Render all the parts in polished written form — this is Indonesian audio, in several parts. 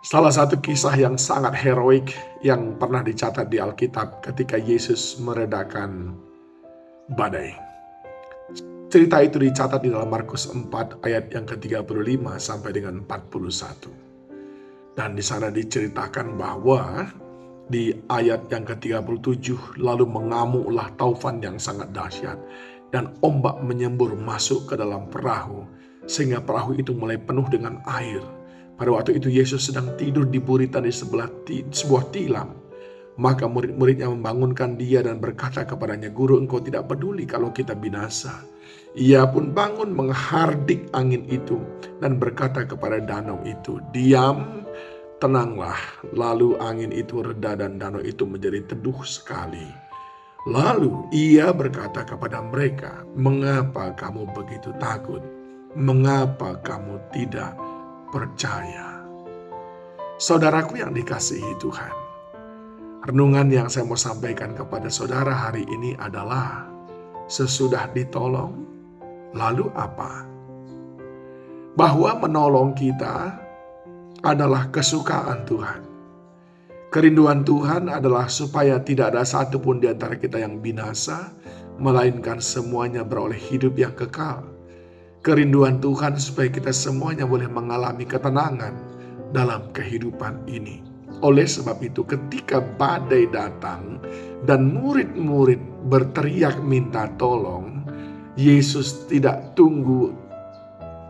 Salah satu kisah yang sangat heroik yang pernah dicatat di Alkitab ketika Yesus meredakan badai. Cerita itu dicatat di dalam Markus 4 ayat yang ke-35 sampai dengan 41. Dan di sana diceritakan bahwa di ayat yang ke-37 lalu mengamuklah taufan yang sangat dahsyat dan ombak menyembur masuk ke dalam perahu sehingga perahu itu mulai penuh dengan air. Pada waktu itu Yesus sedang tidur di buritan di sebelah sebuah tilam. Maka murid-muridnya membangunkan dia dan berkata kepadanya, "Guru, engkau tidak peduli kalau kita binasa." Ia pun bangun menghardik angin itu dan berkata kepada danau itu, "Diam, tenanglah." Lalu angin itu reda dan danau itu menjadi teduh sekali. Lalu ia berkata kepada mereka, "Mengapa kamu begitu takut? Mengapa kamu tidak percaya?" Saudaraku yang dikasihi Tuhan, renungan yang saya mau sampaikan kepada saudara hari ini adalah sesudah ditolong, lalu apa? Bahwa menolong kita adalah kesukaan Tuhan. Kerinduan Tuhan adalah supaya tidak ada satupun di antara kita yang binasa, melainkan semuanya beroleh hidup yang kekal. Kerinduan Tuhan supaya kita semuanya boleh mengalami ketenangan dalam kehidupan ini. Oleh sebab itu ketika badai datang dan murid-murid berteriak minta tolong, Yesus tidak tunggu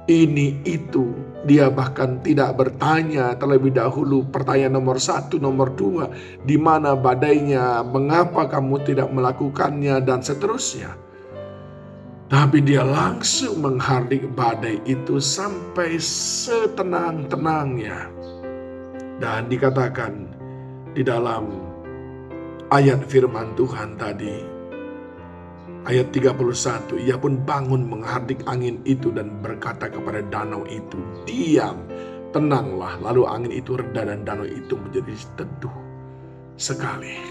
ini itu. Dia bahkan tidak bertanya terlebih dahulu pertanyaan nomor 1, nomor 2, di mana badainya, mengapa kamu tidak melakukannya, dan seterusnya. Tapi dia langsung menghardik badai itu sampai setenang-tenangnya. Dan dikatakan di dalam ayat firman Tuhan tadi, ayat 31, ia pun bangun menghardik angin itu dan berkata kepada danau itu, "Diam, tenanglah." Lalu angin itu reda dan danau itu menjadi teduh sekali.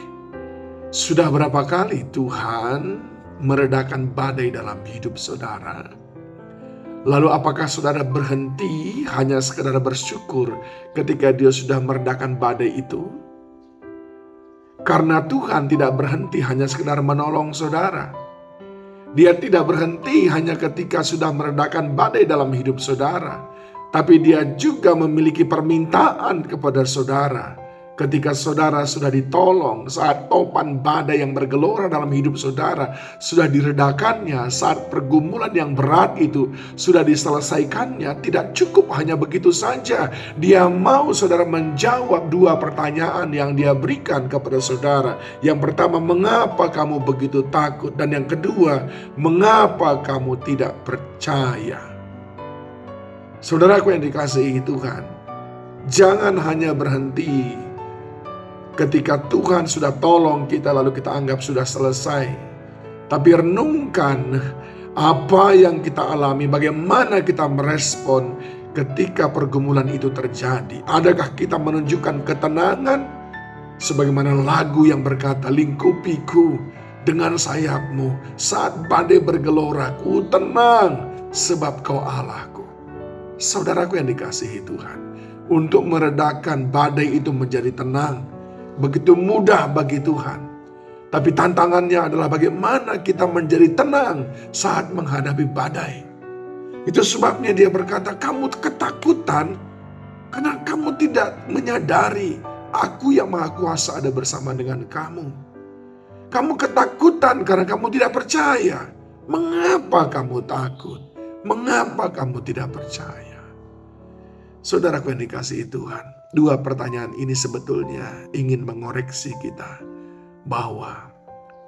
Sudah berapa kali Tuhan meredakan badai dalam hidup saudara? Lalu apakah saudara berhenti hanya sekadar bersyukur ketika Dia sudah meredakan badai itu? Karena Tuhan tidak berhenti hanya sekadar menolong saudara. Dia tidak berhenti hanya ketika sudah meredakan badai dalam hidup saudara. Tapi Dia juga memiliki permintaan kepada saudara. Ketika saudara sudah ditolong, saat topan badai yang bergelora dalam hidup saudara sudah diredakannya, saat pergumulan yang berat itu sudah diselesaikannya, tidak cukup hanya begitu saja. Dia mau saudara menjawab 2 pertanyaan yang Dia berikan kepada saudara. Yang pertama, mengapa kamu begitu takut? Dan yang kedua, mengapa kamu tidak percaya? Saudaraku yang dikasihi Tuhan, jangan hanya berhenti ketika Tuhan sudah tolong kita lalu kita anggap sudah selesai. Tapi renungkan apa yang kita alami, bagaimana kita merespon ketika pergumulan itu terjadi. Adakah kita menunjukkan ketenangan? Sebagaimana lagu yang berkata, "Lingkupiku dengan sayapmu, saat badai bergelora, ku tenang sebab kau Allahku." Saudaraku yang dikasihi Tuhan, untuk meredakan badai itu menjadi tenang begitu mudah bagi Tuhan. Tapi tantangannya adalah bagaimana kita menjadi tenang saat menghadapi badai. Itu sebabnya Dia berkata, "Kamu ketakutan karena kamu tidak menyadari Aku yang Maha Kuasa ada bersama dengan kamu. Kamu ketakutan karena kamu tidak percaya. Mengapa kamu takut? Mengapa kamu tidak percaya?" Saudaraku yang dikasihi Tuhan, 2 pertanyaan ini sebetulnya ingin mengoreksi kita bahwa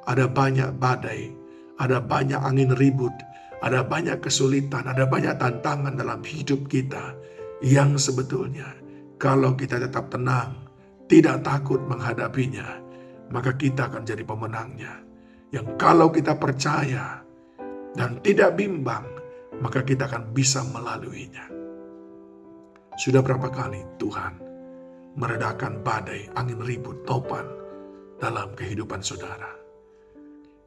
ada banyak badai, ada banyak angin ribut, ada banyak kesulitan, ada banyak tantangan dalam hidup kita yang sebetulnya kalau kita tetap tenang, tidak takut menghadapinya, maka kita akan jadi pemenangnya. Yang kalau kita percaya dan tidak bimbang, maka kita akan bisa melaluinya. Sudah berapa kali Tuhan meredakan badai, angin ribut, topan dalam kehidupan saudara?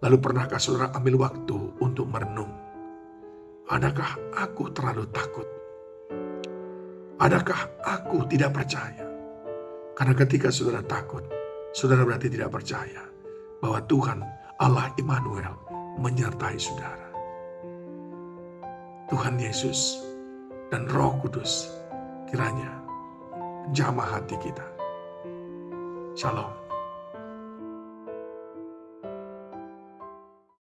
Lalu pernahkah saudara ambil waktu untuk merenung? Adakah aku terlalu takut? Adakah aku tidak percaya? Karena ketika saudara takut, saudara berarti tidak percaya bahwa Tuhan Allah Immanuel menyertai saudara. Tuhan Yesus dan Roh Kudus kiranya jamah hati kita. Shalom.